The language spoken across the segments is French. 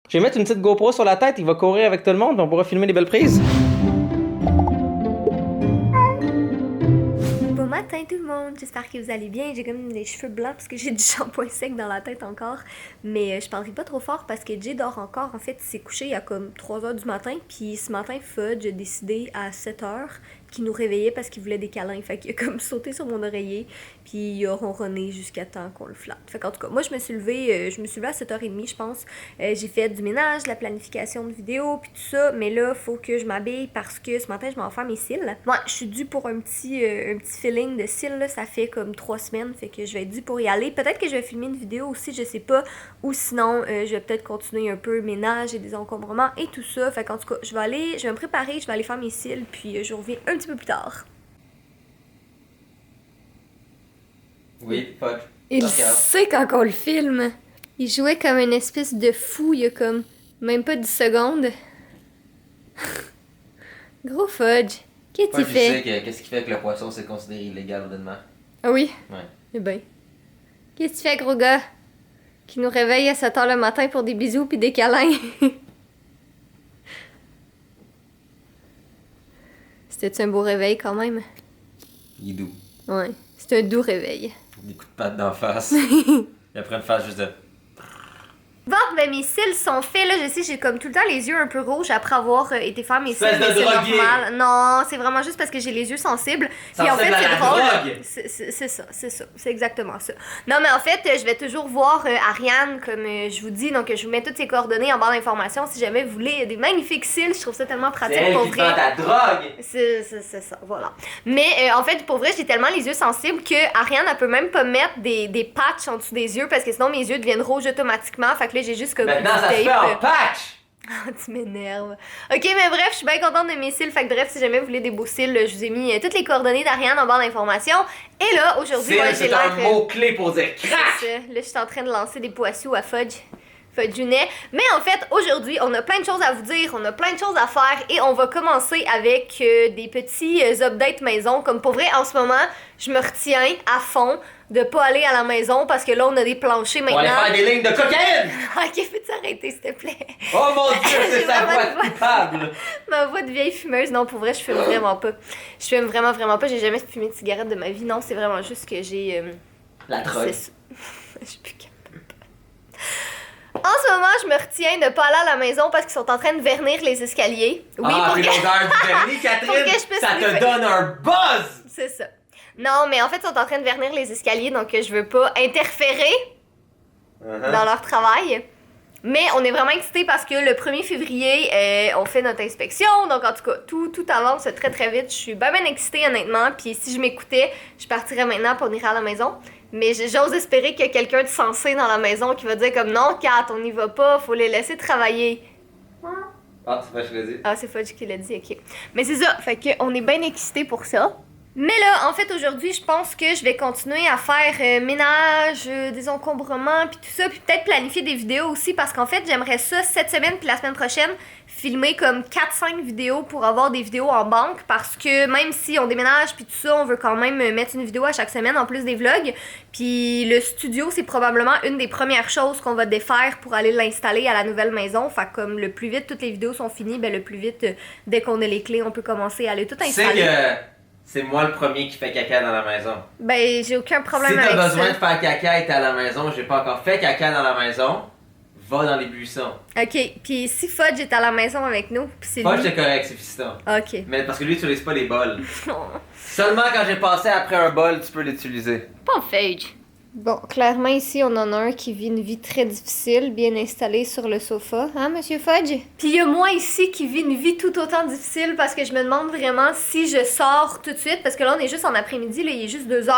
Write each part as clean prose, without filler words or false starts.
Je vais mettre une petite GoPro sur la tête, il va courir avec tout le monde, on pourra filmer les belles prises. Bon matin tout le monde, j'espère que vous allez bien. J'ai comme les cheveux blancs parce que j'ai du shampoing sec dans la tête encore. Mais je parlerai pas trop fort parce que Jay dort encore. En fait, il s'est couché il y a comme 3h du matin. Puis ce matin, Fudge a décidé à 7h qu'il nous réveillait parce qu'il voulait des câlins. Fait qu'il a comme sauté sur mon oreiller. Puis il a ronronné jusqu'à temps qu'on le flatte. Fait qu'en tout cas, moi je me suis levée à 7h30 je pense. J'ai fait du ménage, de la planification de vidéos puis tout ça. Mais là, faut que je m'habille parce que ce matin, je m'en vais faire mes cils. Ouais, je suis due pour un petit feeling de cils là. Ça fait comme 3 semaines. Fait que je vais être due pour y aller. Peut-être que je vais filmer une vidéo aussi, je sais pas. Ou sinon, je vais peut-être continuer un peu ménage et des encombrements et tout ça. Fait qu'en tout cas, je vais me préparer, je vais aller faire mes cils. Puis je reviens un petit peu plus tard. Oui, Fudge. Il sait quand on le filme. Il jouait comme une espèce de fou il y a comme même pas 10 secondes. Gros Fudge. Qu'est-ce qu'il fait? Qu'est-ce qui fait que le poisson c'est considéré illégal au Danemark? Ah oui? Ouais. Eh ben. Qu'est-ce que tu fais, gros gars? Qui nous réveille à 7h le matin pour des bisous pis des câlins. C'était un beau réveil quand même? Il est doux. Ouais. C'est un doux réveil. Des coups de patte d'en face. Il après une face juste de... Bon, ben mes cils sont faits, là, je sais, j'ai comme tout le temps les yeux un peu rouges après avoir été faire mes cils, Espèce mais de c'est drogué. normal. Non, c'est vraiment juste parce que j'ai les yeux sensibles. Ça Puis en ressemble fait, à la c'est drôle. drogue. C'est ça, c'est exactement ça. Non, mais en fait, je vais toujours voir Ariane, comme je vous dis, donc je vous mets toutes ses coordonnées en barre d'informations si jamais vous voulez des magnifiques cils, je trouve ça tellement pratique C'est elle pour qui vrai. vend ta drogue. C'est ça, voilà. Mais en fait, pour vrai, j'ai tellement les yeux sensibles que Ariane, elle peut même pas mettre des patchs en dessous des yeux parce que sinon mes yeux deviennent rouges automatiquement. Fait que là, j'ai juste comme Maintenant, du ça se fait tape. en patch. Ah, tu m'énerves. Ok, mais bref, je suis bien contente de mes cils. Fait que bref, si jamais vous voulez des beaux cils, je vous ai mis toutes les coordonnées d'Ariane en barre d'informations. Et là, aujourd'hui, ouais, j'ai C'est l'air. un mot-clé pour dire C'est crack. ça. Là, je suis en train de lancer des poissons à Fudge. Fudgeunet. Mais en fait, aujourd'hui, on a plein de choses à vous dire, on a plein de choses à faire et on va commencer avec des petits updates maison. Comme pour vrai, en ce moment, je me retiens à fond de pas aller à la maison parce que là, on a des planchers On maintenant. va aller faire des lignes de cocaïne. Ok, peux-tu arrêter, s'il te plaît? Oh mon Dieu, c'est J'ai sa vraiment voix une coupable. Ma voix de vieille fumeuse. Non, pour vrai, je fume vraiment pas. Je fume vraiment pas. J'ai jamais fumé de cigarette de ma vie. Non, c'est vraiment juste que j'ai... La drogue. c'est ça. Je suis plus capable. En ce moment, je me retiens de pas aller à la maison parce qu'ils sont en train de vernir les escaliers. Oui, Ah, pour puis que... l'odeur du vernis, Catherine, Pour que je puisse ça te sniffer. donne un buzz. C'est ça. Non, mais en fait, ils sont en train de vernir les escaliers, donc je veux pas interférer dans leur travail. Mais on est vraiment excités parce que le 1er février, on fait notre inspection. Donc, en tout cas, tout avance très vite. Je suis bien excitée, honnêtement. Puis, si je m'écoutais, je partirais maintenant pour venir à la maison. Mais j'ose espérer qu'il y a quelqu'un de sensé dans la maison qui va dire comme non, Kat, on n'y va pas, faut les laisser travailler. Ah, c'est pas ce que je l'ai dit. Ah, c'est Fudge qui l'a dit, ok. Mais c'est ça, fait qu'on est bien excités pour ça. Mais là, en fait, aujourd'hui, je pense que je vais continuer à faire ménage, des encombrements, puis tout ça, puis peut-être planifier des vidéos aussi, parce qu'en fait, j'aimerais ça cette semaine puis la semaine prochaine, filmer comme 4-5 vidéos pour avoir des vidéos en banque, parce que même si on déménage puis tout ça, on veut quand même mettre une vidéo à chaque semaine, en plus des vlogs. Puis le studio, c'est probablement une des premières choses qu'on va défaire pour aller l'installer à la nouvelle maison. Fait que comme le plus vite toutes les vidéos sont finies, ben le plus vite, dès qu'on a les clés, on peut commencer à aller tout Tu sais installer. que c'est moi le premier qui fait caca dans la maison. Ben, j'ai aucun problème Si avec t'as besoin ça. de faire caca et t'es à la maison, j'ai pas encore fait caca dans la maison, va dans les buissons. Ok, puis si Fudge est à la maison avec nous, pis c'est Pas lui... c'est correct, c'est fiston. Ok. Mais parce que lui, tu utilises pas les bols. Seulement quand j'ai passé après un bol, tu peux l'utiliser. Pas Fudge. Bon, clairement ici, on en a un qui vit une vie très difficile, bien installé sur le sofa, hein, Monsieur Fudge? Puis il y a moi ici qui vis une vie tout autant difficile parce que je me demande vraiment si je sors tout de suite, parce que là, on est juste en après-midi, là, il est juste 2h.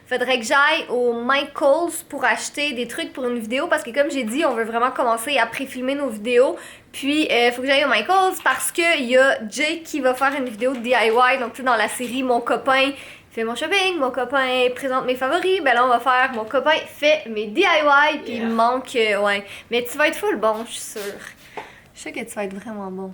Faudrait que j'aille au Michaels pour acheter des trucs pour une vidéo, parce que comme j'ai dit, on veut vraiment commencer à pré-filmer nos vidéos. Puis, faut que j'aille au Michaels parce que il y a Jay qui va faire une vidéo de DIY, donc tu sais, dans la série Mon copain fait mon shopping, mon copain présente mes favoris, ben là on va faire mon copain fait mes DIY, puis il me manque, ouais. Mais tu vas être full bon, je suis sûre. Je suis sûre que tu vas être vraiment bon.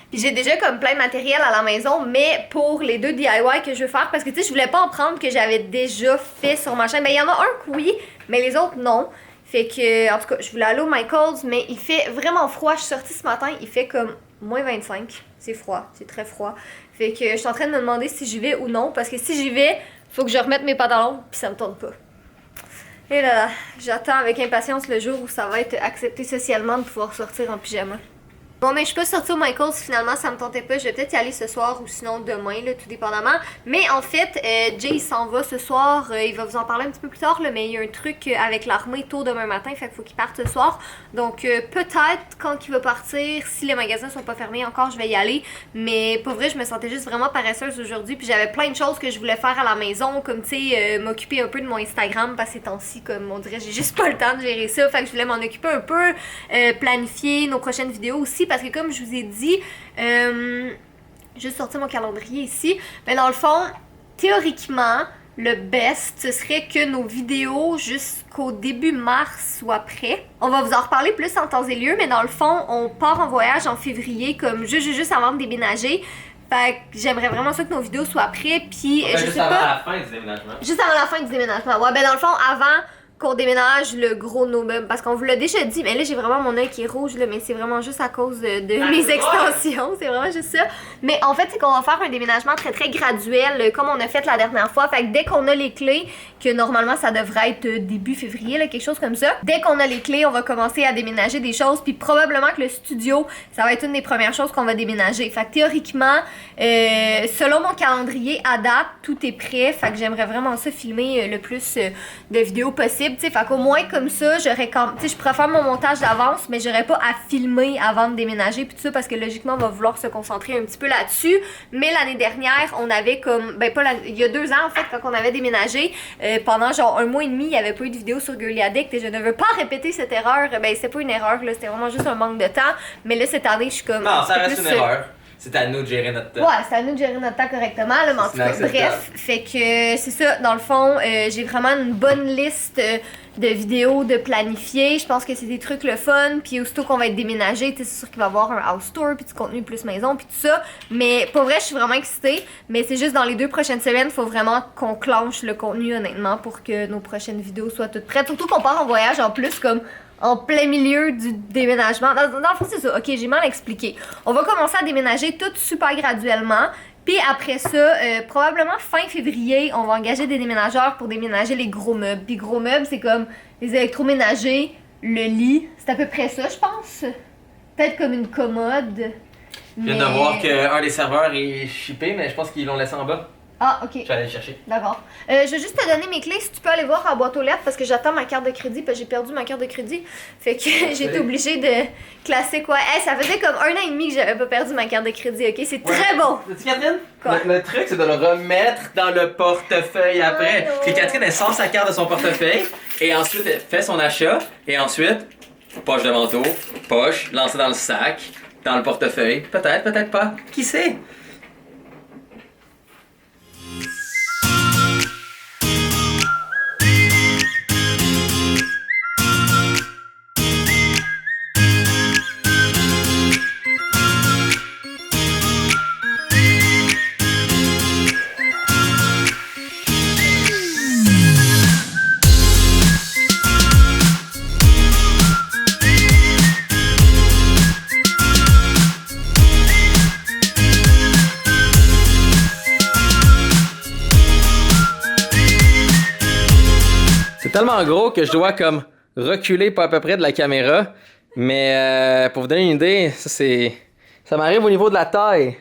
Puis j'ai déjà comme plein de matériel à la maison, mais pour les 2 DIY que je veux faire, parce que tu sais, je voulais pas en prendre que j'avais déjà fait sur ma chaîne. Ben il y en a un que oui, mais les autres non. Fait que, en tout cas, je voulais aller au Michael's, mais il fait vraiment froid. Je suis sortie ce matin, il fait comme moins 25. C'est froid, c'est très froid. Fait que je suis en train de me demander si j'y vais ou non, parce que si j'y vais, faut que je remette mes pantalons, puis ça me tente pas. Et là, j'attends avec impatience le jour où ça va être accepté socialement de pouvoir sortir en pyjama. Bon, mais je suis pas sortie au Michael's, finalement, ça me tentait pas. Je vais peut-être y aller ce soir ou sinon demain, là, tout dépendamment. Mais en fait, Jay s'en va ce soir. Il va vous en parler un petit peu plus tard, là, mais il y a un truc avec l'armée tôt demain matin, fait qu'il faut qu'il parte ce soir. Donc, peut-être quand il va partir, si les magasins sont pas fermés encore, je vais y aller. Mais pour vrai, je me sentais juste vraiment paresseuse aujourd'hui. Puis j'avais plein de choses que je voulais faire à la maison, comme tu sais, m'occuper un peu de mon Instagram, parce que ces temps-ci, comme on dirait, j'ai juste pas le temps de gérer ça. Fait que je voulais m'en occuper un peu, planifier nos prochaines vidéos aussi. Parce que comme je vous ai dit, juste sortir mon calendrier ici, mais dans le fond, théoriquement, le best, ce serait que nos vidéos jusqu'au début mars soient prêtes. On va vous en reparler plus en temps et lieu, mais dans le fond, on part en voyage en février, comme juste avant de déménager. Fait que j'aimerais vraiment ça que nos vidéos soient prêtes, puis je sais juste pas... avant la fin du déménagement. Juste avant la fin du déménagement. Ouais, ben dans le fond, avant qu'on déménage le gros de nos meubles. Parce qu'on vous l'a déjà dit, mais là j'ai vraiment mon œil qui est rouge, là, mais c'est vraiment juste à cause de mes extensions. C'est vraiment juste ça. Mais en fait, c'est qu'on va faire un déménagement très très graduel, comme on a fait la dernière fois. Fait que dès qu'on a les clés, que normalement ça devrait être début février, là, quelque chose comme ça. Dès qu'on a les clés, on va commencer à déménager des choses. Puis probablement que le studio, ça va être une des premières choses qu'on va déménager. Fait que théoriquement, selon mon calendrier à date, tout est prêt. Fait que j'aimerais vraiment ça filmer le plus de vidéos possible. T'sais, fait qu'au moins comme ça, j'aurais quand je pourrais faire mon montage d'avance, mais j'aurais pas à filmer avant de déménager puis tout ça parce que logiquement on va vouloir se concentrer un petit peu là-dessus. Mais l'année dernière, on avait comme il y a 2 ans en fait, quand on avait déménagé, pendant genre 1 mois et demi, il y avait pas eu de vidéo sur Girly Addict et je ne veux pas répéter cette erreur. Ben c'est pas une erreur là, c'était vraiment juste un manque de temps. Mais là cette année, je suis comme non, ça reste une erreur. C'est à nous de gérer notre temps. Ouais, c'est à nous de gérer notre temps correctement, là, mais en tout cas, bref, fait que c'est ça, dans le fond, j'ai vraiment une bonne liste de vidéos de planifier. Je pense que c'est des trucs le fun, puis aussitôt qu'on va être déménagé, c'est sûr qu'il va y avoir un house tour, puis du contenu plus maison, puis tout ça. Mais pour vrai, je suis vraiment excitée, mais c'est juste dans les 2 prochaines semaines, il faut vraiment qu'on clenche le contenu, honnêtement, pour que nos prochaines vidéos soient toutes prêtes. Surtout qu'on part en voyage en plus, comme en plein milieu du déménagement. Dans le fond, c'est ça. Ok, j'ai mal expliqué. On va commencer à déménager tout super graduellement. Puis après ça, probablement fin février, on va engager des déménageurs pour déménager les gros meubles. Puis gros meubles, c'est comme les électroménagers, le lit. C'est à peu près ça, je pense. Peut-être comme une commode. Je viens de voir qu'un des serveurs est shippé, mais je pense qu'ils l'ont laissé en bas. Ah, ok. Je vais aller le chercher. D'accord. Je vais juste te donner mes clés si tu peux aller voir en boîte aux lettres parce que j'attends ma carte de crédit parce que j'ai perdu ma carte de crédit. Fait que j'ai été obligée de classer quoi. Hey, ça faisait comme 1 an et demi que j'avais pas perdu ma carte de crédit, ok? C'est très bon! Sais-tu, Catherine? Quoi? Le truc, c'est de le remettre dans le portefeuille après. Puis Catherine, elle sort sa carte de son portefeuille et ensuite elle fait son achat et ensuite, poche de manteau, poche, lancer dans le sac, dans le portefeuille. Peut-être, peut-être pas. Qui sait? Tellement gros que je dois comme reculer pas à peu près de la caméra. Mais pour vous donner une idée, ça m'arrive au niveau de la taille.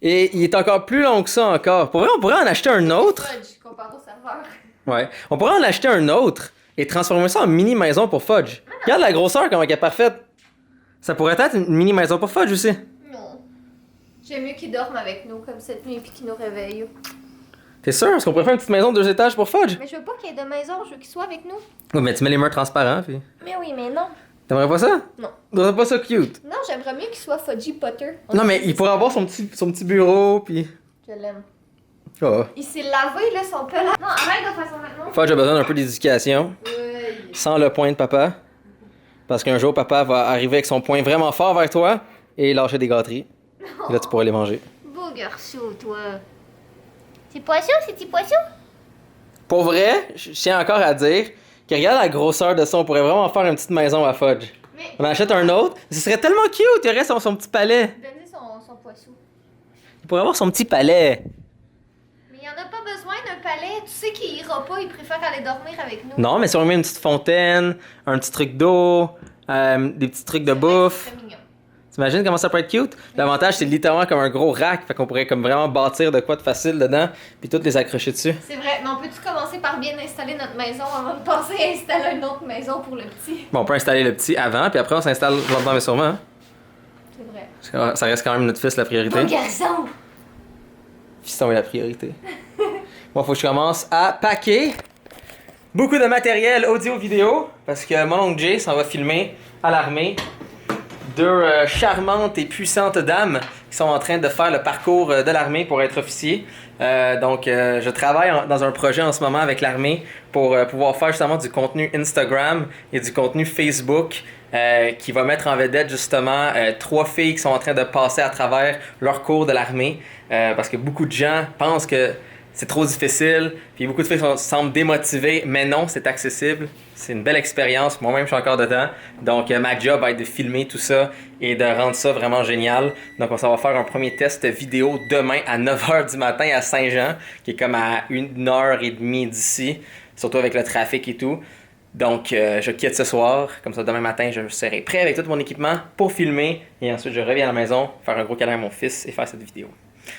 Et il est encore plus long que ça encore. Pour vrai, on pourrait en acheter un autre. Comparé au serveur. Ouais. On pourrait en acheter un autre et transformer ça en mini maison pour Fudge. Regarde la grosseur comment elle est parfaite. Ça pourrait être une mini maison pour Fudge aussi. Non. J'aime mieux qu'ils dorment avec nous comme cette nuit puis qu'ils nous réveillent. T'es sûr? Est-ce qu'on pourrait faire une petite maison de 2 étages pour Fudge? Mais je veux pas qu'il y ait de maison, je veux qu'il soit avec nous. Oui, mais tu mets les murs transparents, puis... Mais oui, mais non. T'aimerais pas ça? Non. T'aimerais pas ça cute? Non, j'aimerais mieux qu'il soit Fudgy Potter. Non, mais il pourrait avoir son petit bureau, puis... Je l'aime. Oh. Il s'est lavé, là, son pelage. Non, arrête de faire son vêtement. Fudge a besoin d'un peu d'éducation. Oui. Sans le poing de papa. Parce qu'un jour, papa va arriver avec son poing vraiment fort vers toi et lâcher des gâteries. Et là, tu pourras les manger. Beau garçon, toi. C'est poisson, c'est petit poisson? Pour vrai, je tiens encore à dire regarde la grosseur de ça, on pourrait vraiment faire une petite maison à Fudge. Mais... On en achète un autre, ce serait tellement cute, il aurait son petit palais. Donne-lui son poisson. Il pourrait avoir son petit palais. Mais il en a pas besoin d'un palais. Tu sais qu'il ira pas, il préfère aller dormir avec nous. Non, mais si on met une petite fontaine, un petit truc d'eau, des petits trucs de bouffe. C'est très mignon. T'imagines comment ça peut être cute? L'avantage, c'est littéralement comme un gros rack, fait qu'on pourrait comme vraiment bâtir de quoi de facile dedans, puis toutes les accrocher dessus. C'est vrai, mais on peut-tu commencer par bien installer notre maison avant de penser à installer une autre maison pour le petit? Bon, on peut installer le petit avant, puis après on s'installe lentement mais sûrement. Hein? C'est vrai. Parce que ça reste quand même notre fils la priorité. Bon garçon! Fiston est la priorité. Bon, faut que je commence à packer beaucoup de matériel audio-vidéo, parce que mon oncle Jay s'en va filmer à l'armée. Deux charmantes et puissantes dames qui sont en train de faire le parcours de l'armée pour être officier. Donc, je travaille dans un projet en ce moment avec l'armée pour pouvoir faire justement du contenu Instagram et du contenu Facebook qui va mettre en vedette justement 3 filles qui sont en train de passer à travers leur cours de l'armée. Parce que beaucoup de gens pensent que c'est trop difficile, puis beaucoup de filles semblent démotivées, mais non, c'est accessible. C'est une belle expérience. Moi-même, je suis encore dedans. Donc, ma job va être de filmer tout ça et de rendre ça vraiment génial. Donc, on s'en va faire un premier test vidéo demain à 9h du matin à Saint-Jean, qui est comme à 1h30 d'ici, surtout avec le trafic et tout. Donc, je quitte ce soir. Comme ça, demain matin, je serai prêt avec tout mon équipement pour filmer. Et ensuite, je reviens à la maison, faire un gros câlin à mon fils et faire cette vidéo.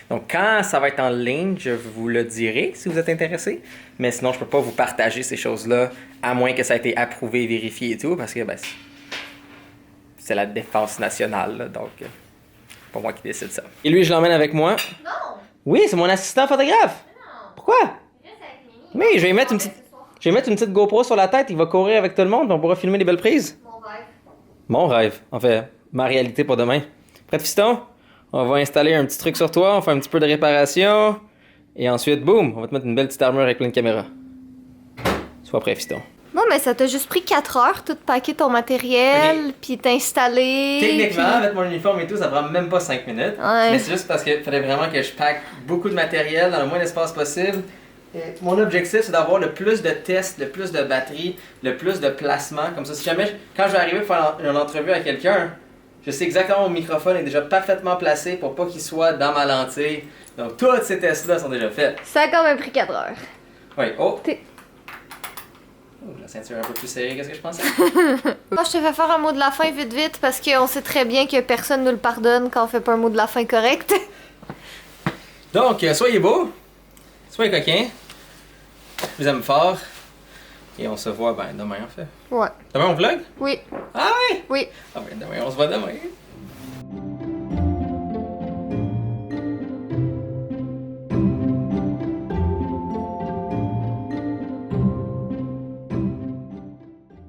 Donc, quand ça va être en ligne, je vous le dirai si vous êtes intéressé. Mais sinon, je peux pas vous partager ces choses-là, à moins que ça ait été approuvé, vérifié et tout, parce que ben, c'est la défense nationale, là, donc c'est pas moi qui décide ça. Et lui, je l'emmène avec moi. Non! Oui, c'est mon assistant photographe. Non! Pourquoi? Reste avec Mimi. Oui, je vais mettre une petite GoPro sur la tête, il va courir avec tout le monde, on pourra filmer des belles prises. Mon rêve. Mon rêve, en fait, ma réalité pour demain. Prête, fiston? On va installer un petit truc sur toi, on fait un petit peu de réparation. Et ensuite, boum, on va te mettre une belle petite armure avec plein de caméras. Sois prêt, fiston. Bon, mais ça t'a juste pris 4 heures, tout packer ton matériel, puis t'installer. Techniquement, puis... avec mon uniforme et tout, ça prend même pas 5 minutes. Ouais. Mais c'est juste parce qu'il fallait vraiment que je pack beaucoup de matériel dans le moins d'espace possible. Et mon objectif, c'est d'avoir le plus de tests, le plus de batterie, le plus de placement. Comme ça, si jamais, quand je vais arriver pour faire une entrevue à quelqu'un, je sais exactement mon microphone est déjà parfaitement placé pour pas qu'il soit dans ma lentille. Donc, tous ces tests-là sont déjà faits. Ça a quand même pris 4 heures. Oui, oh! T'es- Oh, la ceinture est un peu plus serrée que ce que je pensais. Moi, je te fais faire un mot de la fin vite vite parce qu'on sait très bien que personne nous le pardonne quand on fait pas un mot de la fin correct. Donc, soyez beaux, soyez coquins, je vous aime fort, et on se voit demain en fait. Ouais. Demain on vlog? Oui. Ah oui? Oui. Ah ben demain on se voit demain.